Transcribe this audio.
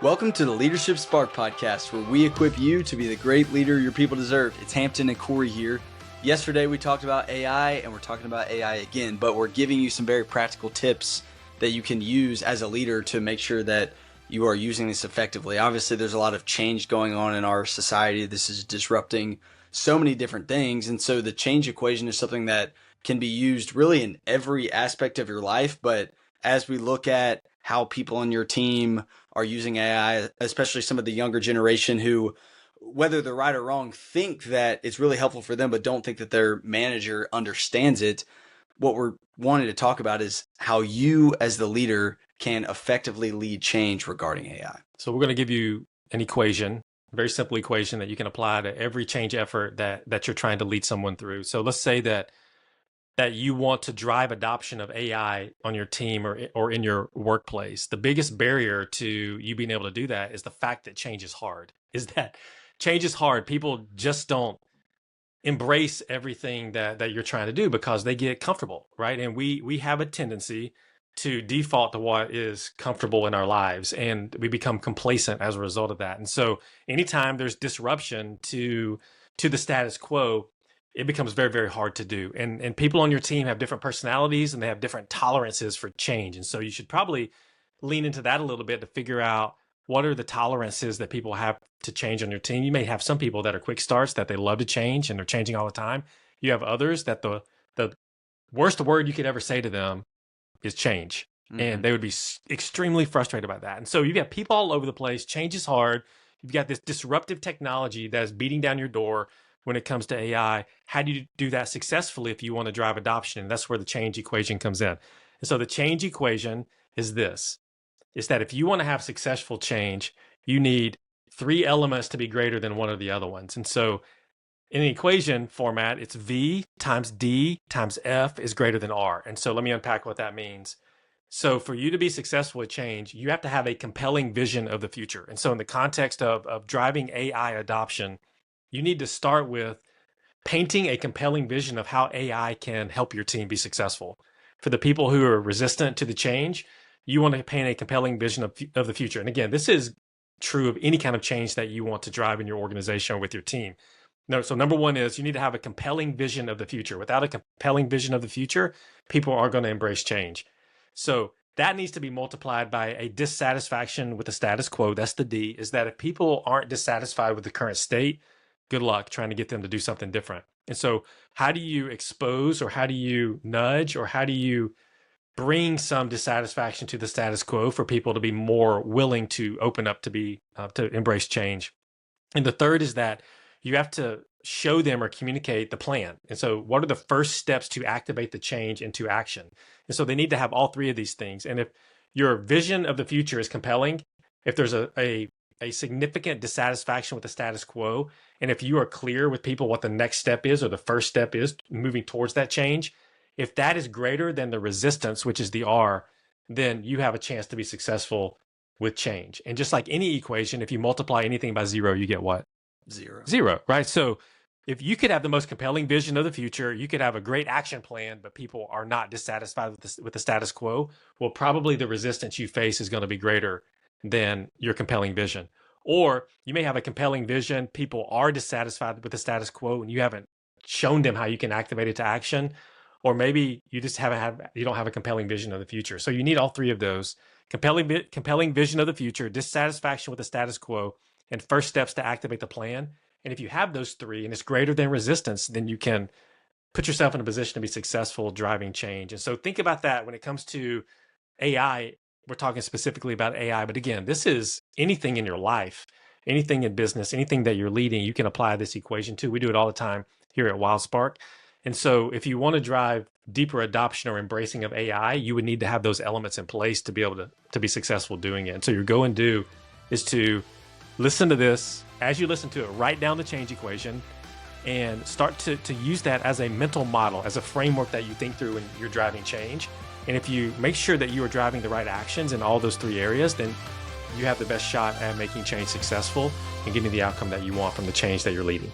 Welcome to the Leadership Spark Podcast, where we equip you to be the great leader your people deserve. It's Hampton and Corey here. Yesterday we talked about AI, and we're talking about AI again, but we're giving you some very practical tips that you can use as a leader to make sure that you are using this effectively. Obviously, there's a lot of change going on in our society. This is disrupting so many different things, and so the change equation is something that can be used really in every aspect of your life. But as we look at how people on your team are using AI, especially some of the younger generation who, whether they're right or wrong, think that it's really helpful for them, but don't think that their manager understands it. What we're wanting to talk about is how you as the leader can effectively lead change regarding AI. So we're going to give you an equation, a very simple equation that you can apply to every change effort that you're trying to lead someone through. So let's say that you want to drive adoption of AI on your team or in your workplace. The biggest barrier to you being able to do that is the fact that change is hard. Change is hard. People just don't embrace everything that you're trying to do because they get comfortable, right? And we have a tendency to default to what is comfortable in our lives, and we become complacent as a result of that. And so anytime there's disruption to the status quo, it becomes very, very hard to do. And people on your team have different personalities and they have different tolerances for change. And so you should probably lean into that a little bit to figure out what are the tolerances that people have to change on your team. You may have some people that are quick starts, that they love to change and they're changing all the time. You have others that the worst word you could ever say to them is change. Mm-hmm. And they would be extremely frustrated by that. And so you've got people all over the place. Change is hard. You've got this disruptive technology that's beating down your door. When it comes to AI, how do you do that successfully if you want to drive adoption? And that's where the change equation comes in. And so the change equation is this, is that if you want to have successful change, you need three elements to be greater than one of the other ones. And so in the equation format, it's V times D times F is greater than R. And so let me unpack what that means. So for you to be successful at change, you have to have a compelling vision of the future. And so in the context of driving AI adoption, you need to start with painting a compelling vision of how AI can help your team be successful. For the people who are resistant to the change, you want to paint a compelling vision of the future. And again, this is true of any kind of change that you want to drive in your organization or with your team. So number one is you need to have a compelling vision of the future. Without a compelling vision of the future, people aren't going to embrace change. So that needs to be multiplied by a dissatisfaction with the status quo. That's the D, is that if people aren't dissatisfied with the current state, good luck trying to get them to do something different. And so how do you expose, or how do you nudge, or how do you bring some dissatisfaction to the status quo for people to be more willing to open up to embrace change? And the third is that you have to show them or communicate the plan. And so what are the first steps to activate the change into action? And so they need to have all three of these things. And if your vision of the future is compelling, if there's a significant dissatisfaction with the status quo, and if you are clear with people what the next step is or the first step is moving towards that change, if that is greater than the resistance, which is the R, then you have a chance to be successful with change. And just like any equation, if you multiply anything by zero, you get what? Zero, right? So if you could have the most compelling vision of the future, you could have a great action plan, but people are not dissatisfied with the status quo, well, probably the resistance you face is going to be greater than your compelling vision. Or you may have a compelling vision, people are dissatisfied with the status quo, and you haven't shown them how you can activate it to action. Or maybe you just you don't have a compelling vision of the future. So you need all three of those: compelling vision of the future, dissatisfaction with the status quo, and first steps to activate the plan. And if you have those three and it's greater than resistance, then you can put yourself in a position to be successful driving change. And so think about that when it comes to AI. We're talking specifically about AI, but again, this is anything in your life, anything in business, anything that you're leading, you can apply this equation to. We do it all the time here at WildSpark. And so if you want to drive deeper adoption or embracing of AI, you would need to have those elements in place to be able to be successful doing it. And so your go and do is to listen to this. As you listen to it, write down the change equation and start to use that as a mental model, as a framework that you think through when you're driving change. And if you make sure that you are driving the right actions in all those three areas, then you have the best shot at making change successful and getting the outcome that you want from the change that you're leading.